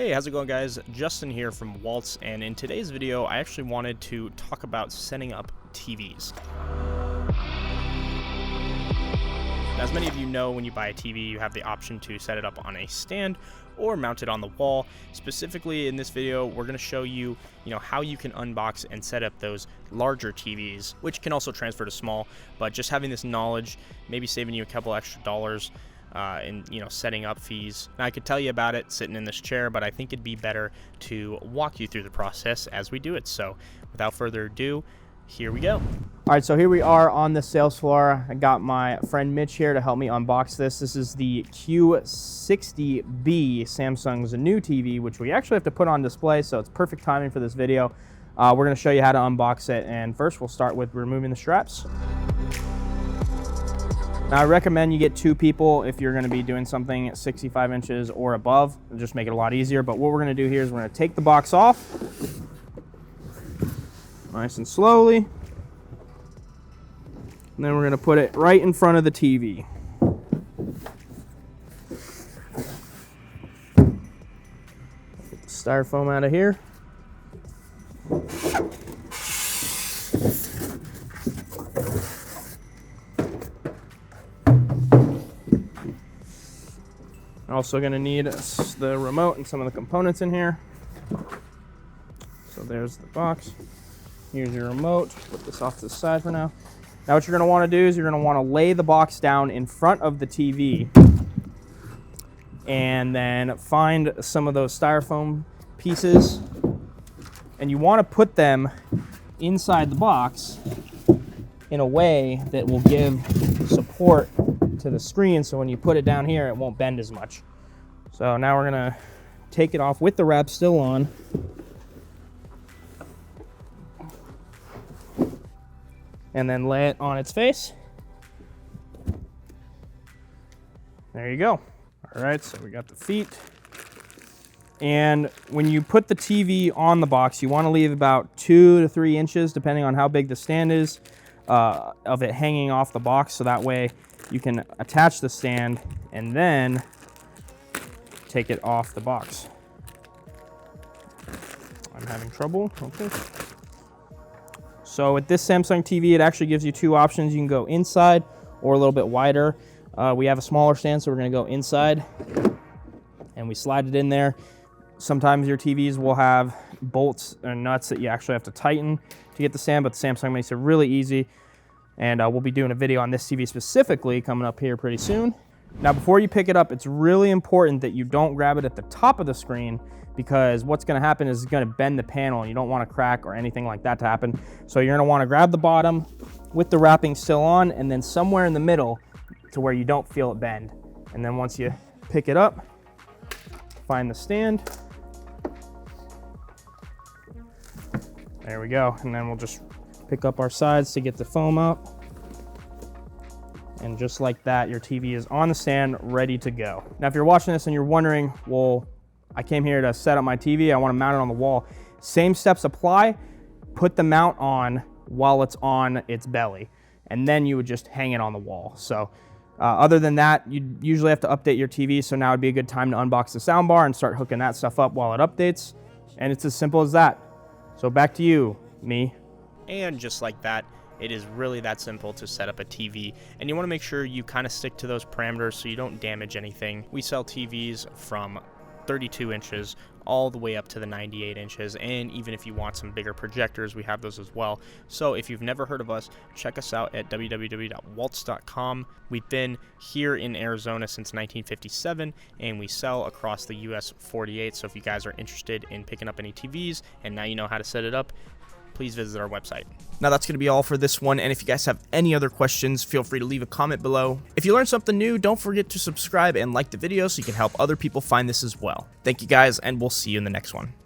Hey, how's it going, guys? Justin here from Waltz, and in today's video I actually wanted to talk about setting up TVs. As many of you know, when you buy a TV you have the option to set it up on a stand or mount it on the wall. Specifically in this video we're going to show you how you can unbox and set up those larger TVs, which can also transfer to small, but just having this knowledge maybe saving you a couple extra dollars in setting up fees. Now, I could tell you about it sitting in this chair, but I think it'd be better to walk you through the process as we do it. So without further ado, here we go. All right, so here we are on the sales floor. I got my friend Mitch here to help me unbox this. This is the Q60B, Samsung's new TV, which we actually have to put on display, so it's perfect timing for this video. We're going to show you how to unbox it, and first we'll start with removing the straps. Now, I recommend you get two people if you're going to be doing something at 65 inches or above. It'll just make it a lot easier. But what we're going to do here is we're going to take the box off, nice and slowly, and then we're going to put it right in front of the TV. Get the styrofoam out of here. Also going to need the remote and some of the components in here. So there's the box. Here's your remote. Put this off to the side for now. Now what you're going to want to do is you're going to want to lay the box down in front of the TV and then find some of those styrofoam pieces, and you want to put them inside the box in a way that will give support to the screen, so when you put it down here it won't bend as much. So now we're gonna take it off with the wrap still on, and then lay it on its face. There you go. All right, so we got the feet, and when you put the TV on the box you want to leave about 2 to 3 inches, depending on how big the stand is, of it hanging off the box, so that way you can attach the stand and then take it off the box. I'm having trouble. Okay. So with this Samsung TV, it actually gives you two options. You can go inside or a little bit wider. We have a smaller stand, so we're going to go inside, and we slide it in there. Sometimes your TVs will have bolts or nuts that you actually have to tighten to get the stand, but the Samsung makes it really easy. And we'll be doing a video on this TV specifically coming up here pretty soon. Now, before you pick it up, it's really important that you don't grab it at the top of the screen, because what's going to happen is it's going to bend the panel, and you don't want a crack or anything like that to happen. So you're going to want to grab the bottom with the wrapping still on, and then somewhere in the middle to where you don't feel it bend. And then once you pick it up, find the stand. There we go. And then we'll just pick up our sides to get the foam out. And just like that, your TV is on the stand, ready to go. Now, if you're watching this and you're wondering, well, I came here to set up my TV, I want to mount it on the wall. Same steps apply. Put the mount on while it's on its belly, and then you would just hang it on the wall. So other than that, you usually have to update your TV, so now would be a good time to unbox the soundbar and start hooking that stuff up while it updates. And it's as simple as that. So back to you, me. And just like that, it is really that simple to set up a TV, and you want to make sure you kind of stick to those parameters so you don't damage anything. We sell TVs from 32 inches all the way up to the 98 inches, and even if you want some bigger projectors, we have those as well. So if you've never heard of us, check us out at www.waltz.com. We've been here in Arizona since 1957, and we sell across the US 48. So if you guys are interested in picking up any TVs and now you know how to set it up, please visit our website. Now, that's going to be all for this one, and if you guys have any other questions, feel free to leave a comment below. If you learned something new, don't forget to subscribe and like the video so you can help other people find this as well. Thank you guys, and we'll see you in the next one.